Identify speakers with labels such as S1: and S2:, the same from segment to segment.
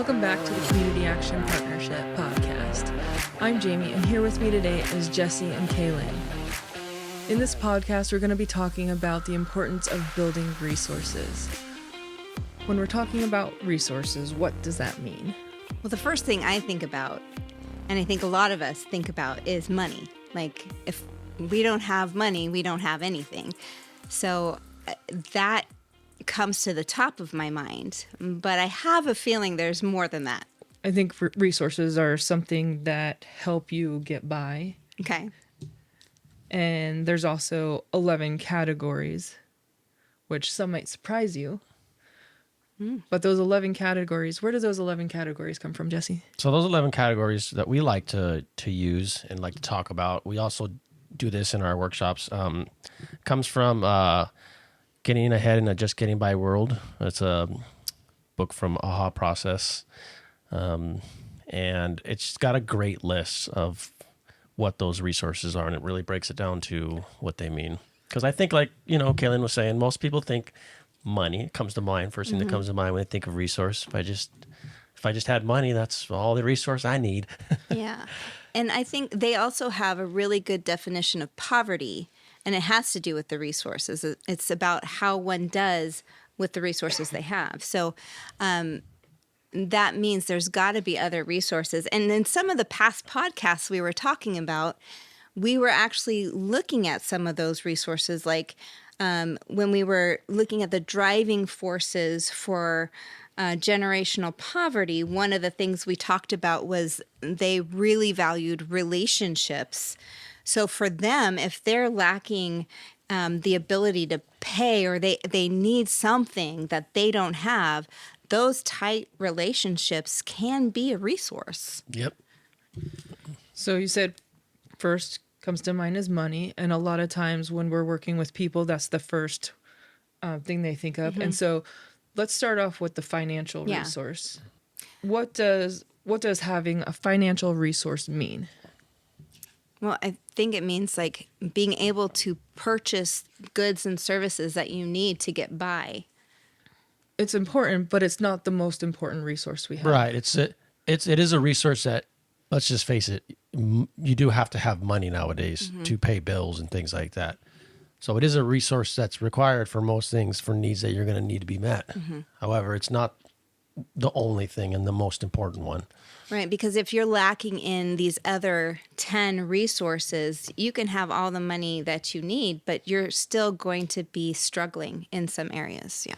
S1: Welcome back to the Community Action Partnership podcast. I'm Jamie, and here with me today is Jesse and Kaylin. In this podcast, we're going to be talking about the importance of building resources. When we're talking about resources, what does that mean?
S2: Well, the first thing I think about, and I think a lot of us think about, is money. Like, if we don't have money, we don't have anything. So that comes to the top of my mind. But I have a feeling there's more than that.
S1: I think resources are something that help you get by.
S2: Okay.
S1: And there's also 11 categories, which some might surprise you. But those 11 categories, where do those 11 categories come from, Jesse?
S3: So those 11 categories that we like to use and like to talk about, we also do this in our workshops, comes from Getting Ahead in a Just Getting By World. It's a book from AHA Process. And it's got a great list of what those resources are, and it really breaks it down to what they mean. Because I think, like, Kaylin was saying, most people think money comes to mind. First thing that comes to mind when they think of resource. If I just had money, that's all the resource I need.
S2: Yeah. And I think they also have a really good definition of poverty, and it has to do with the resources. It's about how one does with the resources they have. So that means there's got to be other resources. And in some of the past podcasts we were talking about, we were actually looking at some of those resources, like when we were looking at the driving forces for generational poverty. One of the things we talked about was they really valued relationships. So for them, if they're lacking the ability to pay, or they need something that they don't have, those tight relationships can be a resource.
S3: Yep.
S1: So you said first comes to mind is money, and a lot of times when we're working with people, that's the first thing they think of. And so let's start off with the financial resource. What does having a financial resource mean?
S2: Well, I think it means like being able to purchase goods and services that you need to get by.
S1: It's important, but it's not the most important resource we have.
S3: Right. It is a resource that, let's just face it, you do have to have money nowadays to pay bills and things like that. So it is a resource that's required for most things, for needs that you're going to need to be met. However, it's not the only thing and the most important one.
S2: Right, because if you're lacking in these other 10 resources, you can have all the money that you need, but you're still going to be struggling in some areas. Yeah.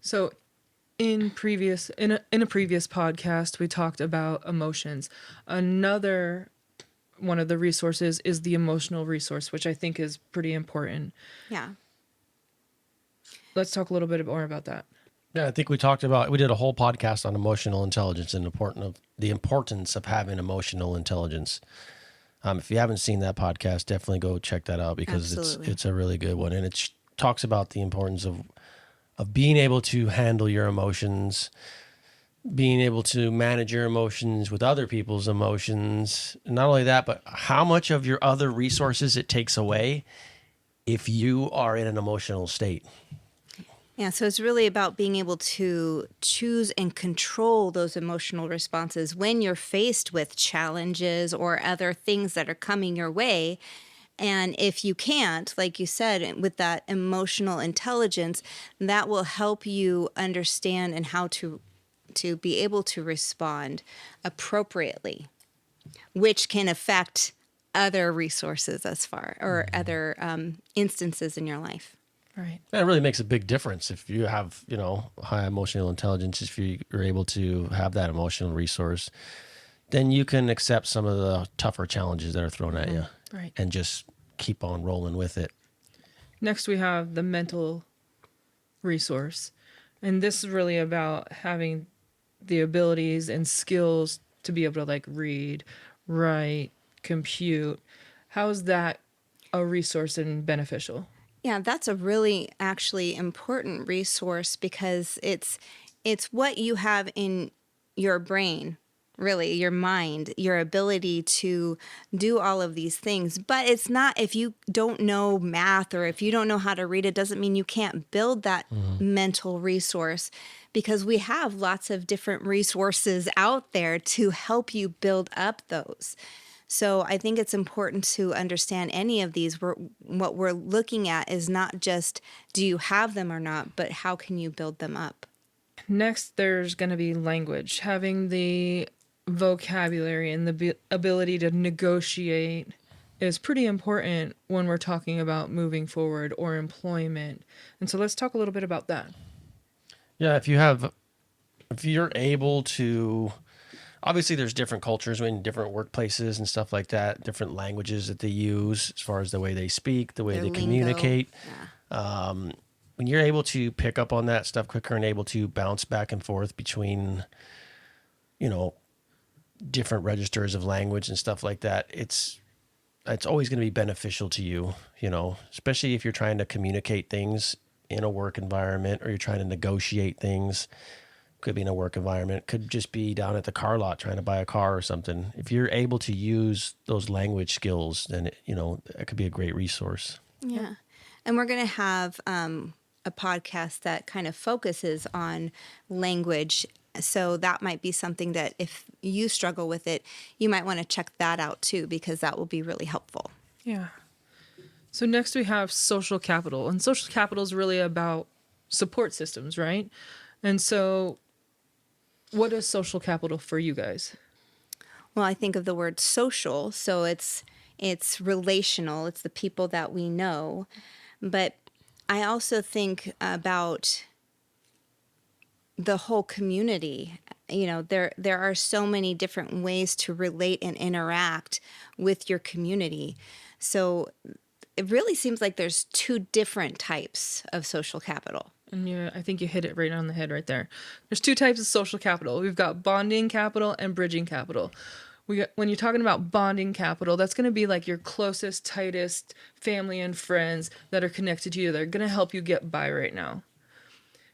S1: So in a previous podcast, we talked about emotions. Another one of the resources is the emotional resource, which I think is pretty important.
S2: Yeah.
S1: Let's talk a little bit more about that.
S3: Yeah, I think we did a whole podcast on emotional intelligence and the importance of having emotional intelligence. If you haven't seen that podcast, definitely go check that out, because it's a really good one. And it talks about the importance of being able to handle your emotions, being able to manage your emotions with other people's emotions. Not only that, but how much of your other resources it takes away if you are in an emotional state.
S2: Yeah, so it's really about being able to choose and control those emotional responses when you're faced with challenges or other things that are coming your way. And if you can't, like you said, with that emotional intelligence, that will help you understand and how to be able to respond appropriately, which can affect other resources or other instances in your life.
S1: Right.
S3: It really makes a big difference if you have, high emotional intelligence. If you're able to have that emotional resource, then you can accept some of the tougher challenges that are thrown at you,
S1: Right.
S3: and just keep on rolling with it.
S1: Next, we have the mental resource. And this is really about having the abilities and skills to be able to like read, write, compute. How is that a resource and beneficial?
S2: Yeah, that's a really actually important resource, because it's what you have in your brain, really, your mind, your ability to do all of these things. But it's not, if you don't know math or if you don't know how to read, it doesn't mean you can't build that mental resource, because we have lots of different resources out there to help you build up those. So I think it's important to understand any of these. What we're looking at is not just do you have them or not, but how can you build them up?
S1: Next, there's going to be language. Having the vocabulary and the ability to negotiate is pretty important when we're talking about moving forward or employment. And so let's talk a little bit about that.
S3: Yeah, if you're able to, obviously there's different cultures in different workplaces and stuff like that, different languages that they use as far as the way they speak, the way
S2: Their
S3: they
S2: lingo.
S3: communicate.
S2: Yeah.
S3: When you're able to pick up on that stuff quicker and able to bounce back and forth between, different registers of language and stuff like that, it's always going to be beneficial to you, especially if you're trying to communicate things in a work environment or you're trying to negotiate things. Could be in a work environment, could just be down at the car lot trying to buy a car or something. If you're able to use those language skills, then, that could be a great resource.
S2: Yeah. And we're going to have a podcast that kind of focuses on language. So that might be something that if you struggle with it, you might want to check that out too, because that will be really helpful.
S1: Yeah. So next we have social capital. And social capital is really about support systems, right? And so what is social capital for you guys?
S2: Well, I think of the word social, so it's relational, it's the people that we know. But I also think about the whole community. There are so many different ways to relate and interact with your community. So it really seems like there's two different types of social capital.
S1: And yeah, I think you hit it right on the head right there. There's two types of social capital. We've got bonding capital and bridging capital. When you're talking about bonding capital, that's going to be like your closest, tightest family and friends that are connected to you. They're going to help you get by right now.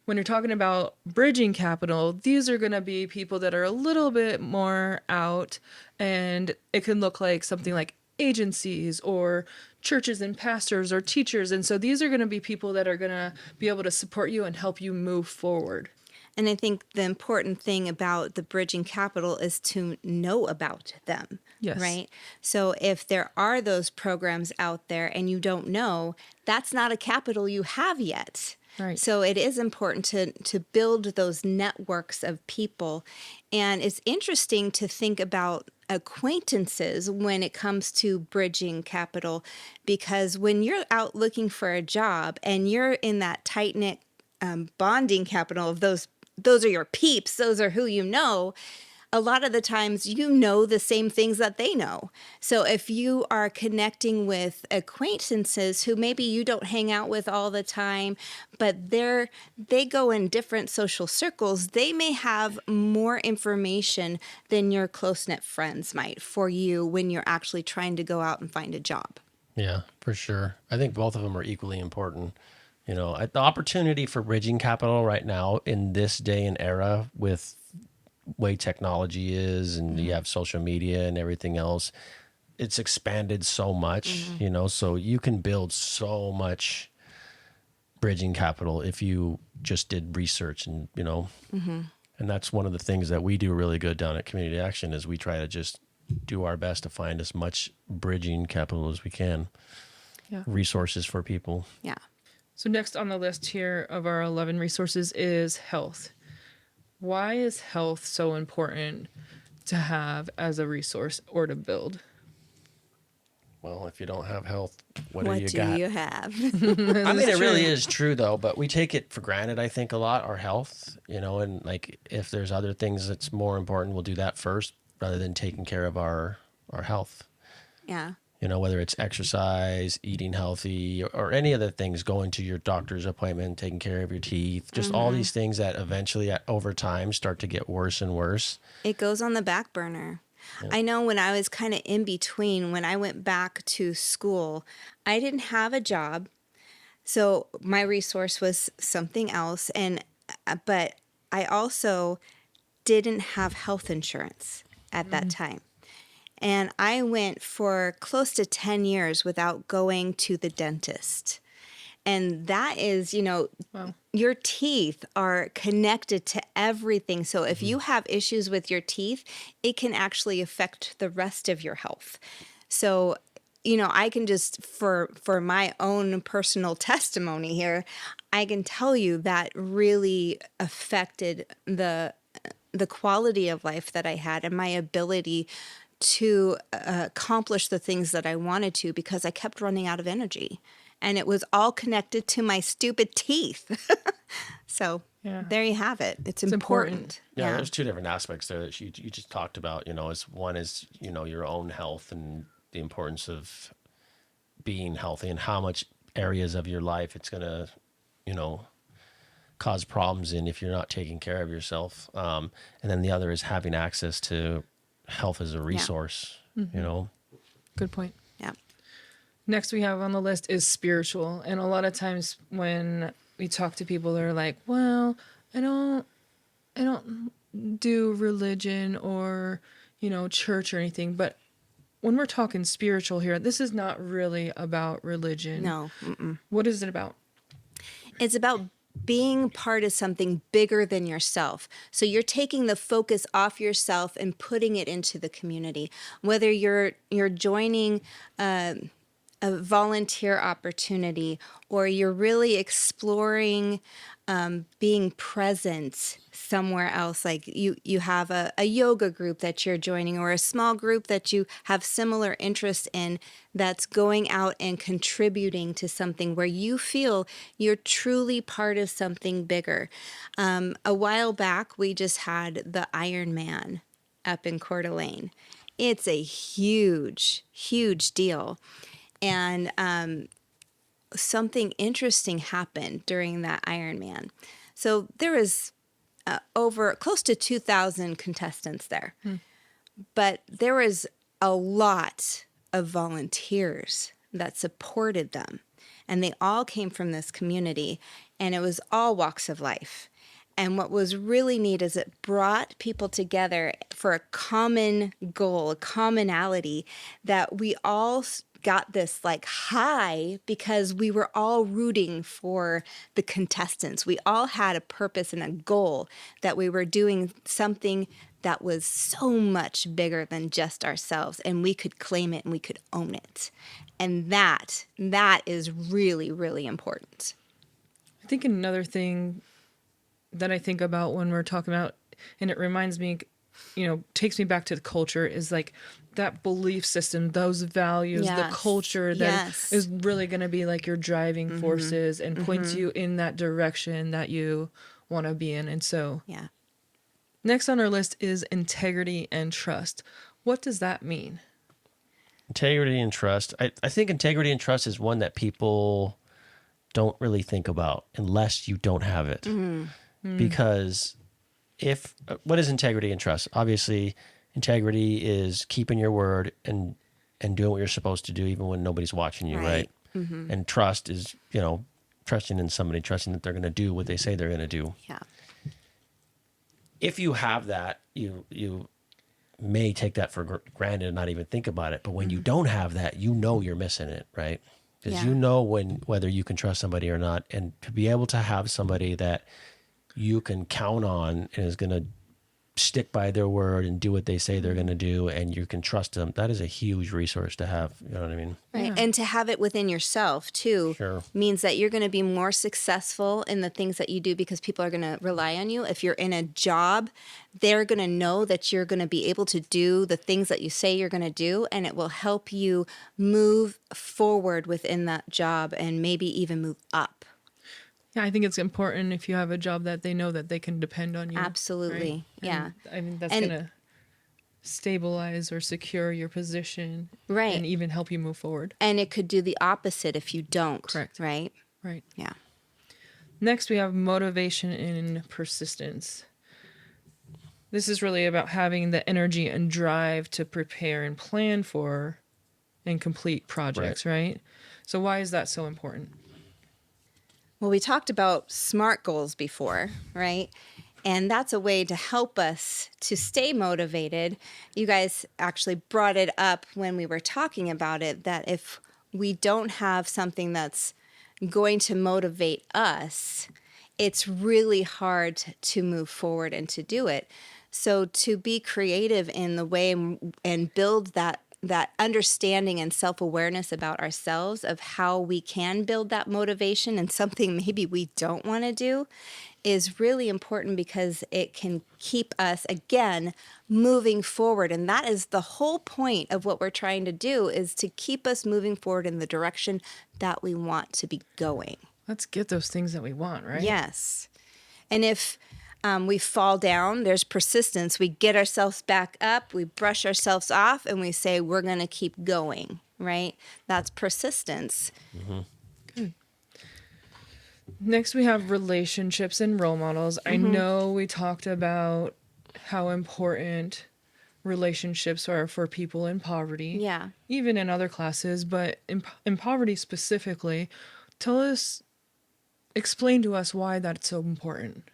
S1: When you're talking about bridging capital, these are going to be people that are a little bit more out, and it can look like something like agencies or churches and pastors or teachers. And so these are going to be people that are going to be able to support you and help you move forward.
S2: And I think the important thing about the bridging capital is to know about them.
S1: Yes.
S2: Right? So if there are those programs out there and you don't know, that's not a capital you have yet.
S1: Right.
S2: So it is important to build those networks of people. And it's interesting to think about acquaintances when it comes to bridging capital, because when you're out looking for a job and you're in that tight-knit bonding capital of those are your peeps, those are who you know, a lot of the times you know the same things that they know. So if you are connecting with acquaintances who maybe you don't hang out with all the time, but they go in different social circles, they may have more information than your close-knit friends might for you when you're actually trying to go out and find a job.
S3: Yeah, for sure. I think both of them are equally important. The opportunity for bridging capital right now in this day and era with way technology is, and you have social media and everything else, it's expanded so much, so you can build so much bridging capital if you just did research and, and that's one of the things that we do really good down at Community Action is we try to just do our best to find as much bridging capital as we can.
S1: Yeah.
S3: Resources for people.
S2: Yeah.
S1: So next on the list here of our 11 resources is health. Why is health so important to have as a resource or to build?
S3: Well, if you don't have health, what
S2: What
S3: do you
S2: do
S3: got?
S2: you have?
S3: I mean, it really is true though, but we take it for granted, I think, a lot, our health, and like if there's other things that's more important, we'll do that first rather than taking care of our health.
S2: Yeah.
S3: Whether it's exercise, eating healthy, or any other things, going to your doctor's appointment, taking care of your teeth, just all these things that eventually over time start to get worse and worse.
S2: It goes on the back burner. Yeah. I know when I was kind of in between, when I went back to school, I didn't have a job. So my resource was something else. But I also didn't have health insurance. at that time. And I went for close to 10 years without going to the dentist. And that is,
S1: Wow.
S2: your teeth are connected to everything. So if you have issues with your teeth, it can actually affect the rest of your health. So, I can just for my own personal testimony here, I can tell you that really affected the quality of life that I had and my ability to accomplish the things that I wanted to, because I kept running out of energy. And it was all connected to my stupid teeth. So
S1: Yeah.
S2: there you have it. It's
S1: important.
S2: important.
S3: Yeah, there's two different aspects there that you just talked about. Is one is your own health and the importance of being healthy and how much areas of your life it's gonna cause problems in if you're not taking care of yourself. And then the other is having access to health as a resource.
S1: Good point.
S2: Yeah.
S1: Next we have on the list is spiritual. And a lot of times when we talk to people, they're like, well, I don't do religion or, church or anything. But when we're talking spiritual here, this is not really about religion.
S2: No.
S1: What is it about?
S2: It's about being part of something bigger than yourself. So you're taking the focus off yourself and putting it into the community. Whether you're joining a volunteer opportunity, or you're really exploring being present somewhere else, like you have a yoga group that you're joining, or a small group that you have similar interests in, that's going out and contributing to something where you feel you're truly part of something bigger. A while back, we just had the Ironman up in Coeur d'Alene. It's a huge, huge deal. And something interesting happened during that Ironman. So there was over close to 2,000 contestants there. But there was a lot of volunteers that supported them. And they all came from this community, and it was all walks of life. And what was really neat is it brought people together for a common goal, a commonality, that we all got this like high because we were all rooting for the contestants. We all had a purpose and a goal, that we were doing something that was so much bigger than just ourselves, and we could claim it and we could own it. And that is really, really important.
S1: I think another thing that I think about when we're talking about, and it reminds me, takes me back to the culture, is like that belief system, those values, the
S2: Yes.
S1: culture that
S2: Yes.
S1: is really going to be like your driving forces and points you in that direction that you want to be in. And so
S2: Yeah.
S1: next on our list is integrity and trust. What does that mean?
S3: Integrity and trust. I think integrity and trust is one that people don't really think about unless you don't have it. Because what is integrity and trust? Obviously, integrity is keeping your word and doing what you're supposed to do even when nobody's watching you, right? And trust is, trusting in somebody, trusting that they're going to do what they say they're going to do.
S2: Yeah.
S3: If you have that, you may take that for granted and not even think about it. But when you don't have that, you're missing it, right? Because
S2: Yeah.
S3: whether you can trust somebody or not. And to be able to have somebody that you can count on and is going to stick by their word and do what they say they're going to do, and you can trust them, that is a huge resource to have. You know what I mean?
S2: Right.
S1: Yeah.
S2: And to have it within yourself too
S3: Sure.
S2: means that you're going to be more successful in the things that you do, because people are going to rely on you. If you're in a job, they're going to know that you're going to be able to do the things that you say you're going to do, and it will help you move forward within that job and maybe even move up.
S1: Yeah, I think it's important if you have a job that they know that they can depend on you.
S2: Absolutely.
S1: right?
S2: Yeah.
S1: And I mean, that's
S2: And-
S1: going to stabilize or secure your position.
S2: Right.
S1: And even help you move forward.
S2: And it could do the opposite if you don't.
S1: Correct.
S2: Right?
S1: Right.
S2: Yeah.
S1: Next, we have motivation and persistence. This is really about having the energy and drive to prepare and plan for and complete projects, right? So why is that so important?
S2: Well, we talked about SMART goals before, right? And that's a way to help us to stay motivated. You guys actually brought it up when we were talking about it, that if we don't have something that's going to motivate us, it's really hard to move forward and to do it. So to be creative in the way and build that understanding and self-awareness about ourselves of how we can build that motivation and something maybe we don't want to do is really important, because it can keep us, again, moving forward. And that is the whole point of what we're trying to do, is to keep us moving forward in the direction that we want to be going.
S1: Let's get those things that we want, right?
S2: Yes. And if we fall down, there's persistence. We get ourselves back up, we brush ourselves off, and we say, we're going to keep going, right? That's persistence.
S1: Good. Next, we have relationships and role models. I know we talked about how important relationships are for people in poverty.
S2: Yeah.
S1: Even in other classes, but in poverty specifically. Explain to us why that's so important.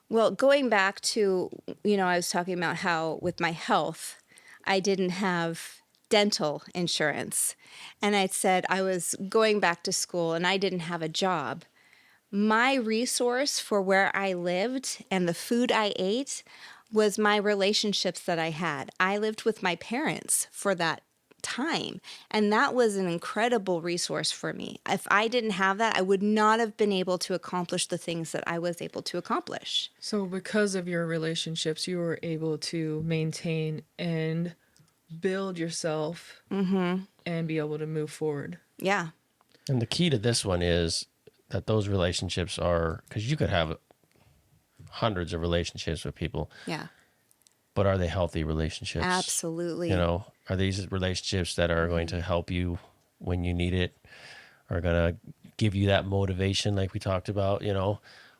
S2: Well, going back to, I was talking about how with my health, I didn't have dental insurance. And I said I was going back to school and I didn't have a job. My resource for where I lived and the food I ate was my relationships that I had. I lived with my parents for that time, and that was an incredible resource for me. If I didn't have that, I would not have been able to accomplish the things that I was able to accomplish.
S1: So because of your relationships, you were able to maintain and build yourself and be able to move forward.
S2: Yeah.
S3: And the key to this one is that those relationships are, because you could have hundreds of relationships with people.
S2: Yeah.
S3: But are they healthy relationships?
S2: Absolutely.
S3: Are these relationships that are going to help you when you need it, are going to give you that motivation like we talked about,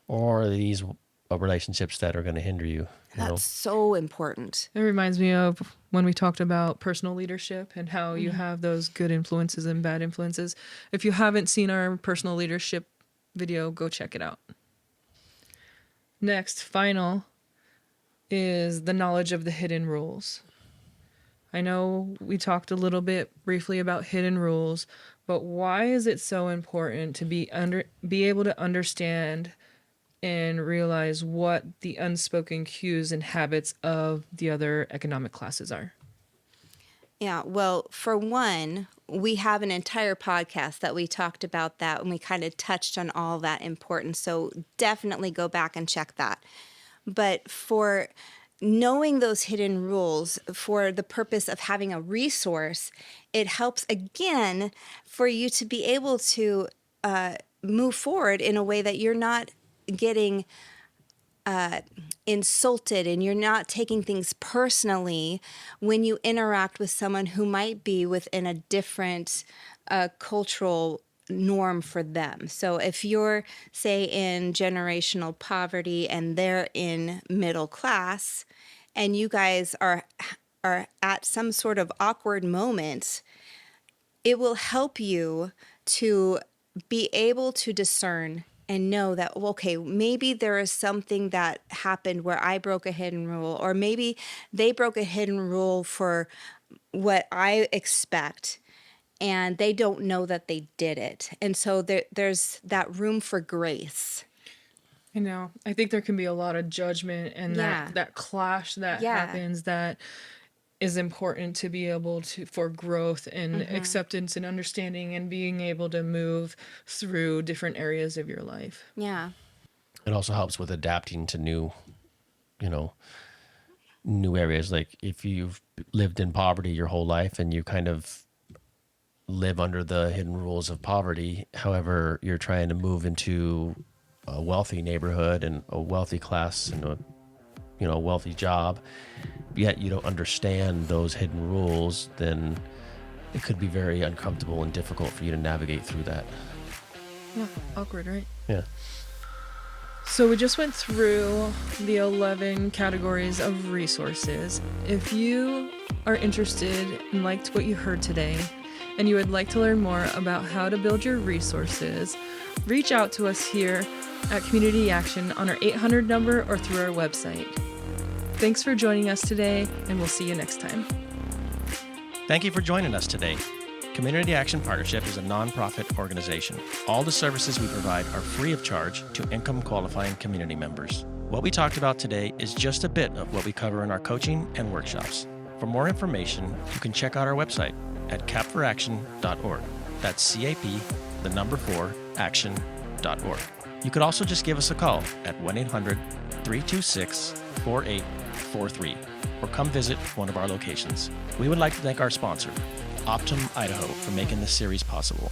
S3: or are these relationships that are going to hinder you?
S2: That's so important.
S1: It reminds me of when we talked about personal leadership and how you have those good influences and bad influences. If you haven't seen our personal leadership video, go check it out. Next, final, is the knowledge of the hidden rules. I know we talked a little bit briefly about hidden rules, but why is it so important to be able to understand and realize what the unspoken cues and habits of the other economic classes are?
S2: Yeah, well, for one, we have an entire podcast that we talked about that, and we kind of touched on all that importance. So definitely go back and check that. But for knowing those hidden rules for the purpose of having a resource, it helps, again, for you to be able to move forward in a way that you're not getting insulted and you're not taking things personally when you interact with someone who might be within a different cultural norm for them. So if you're, say, in generational poverty and they're in middle class, and you guys are at some sort of awkward moment, it will help you to be able to discern and know that, okay, maybe there is something that happened where I broke a hidden rule, or maybe they broke a hidden rule for what I expect, and they don't know that they did it. And so there's that room for grace.
S1: I think there can be a lot of judgment and that clash that happens that is important to be able to, for growth and acceptance and understanding and being able to move through different areas of your life.
S2: Yeah.
S3: It also helps with adapting to new areas. Like if you've lived in poverty your whole life and you kind of live under the hidden rules of poverty, however, you're trying to move into a wealthy neighborhood and a wealthy class and a wealthy job, yet you don't understand those hidden rules, then it could be very uncomfortable and difficult for you to navigate through that.
S1: Yeah, awkward, right?
S3: Yeah.
S1: So we just went through the 11 categories of resources. If you are interested and liked what you heard today and you would like to learn more about how to build your resources, reach out to us here at Community Action on our 800 number or through our website. Thanks for joining us today, and we'll see you next time.
S3: Thank you for joining us today. Community Action Partnership is a nonprofit organization. All the services we provide are free of charge to income qualifying community members. What we talked about today is just a bit of what we cover in our coaching and workshops. For more information, you can check out our website at cap4action.org. That's CAP, the number 4, action.org. You could also just give us a call at 1-800-326-4843 or come visit one of our locations. We would like to thank our sponsor, Optum Idaho, for making this series possible.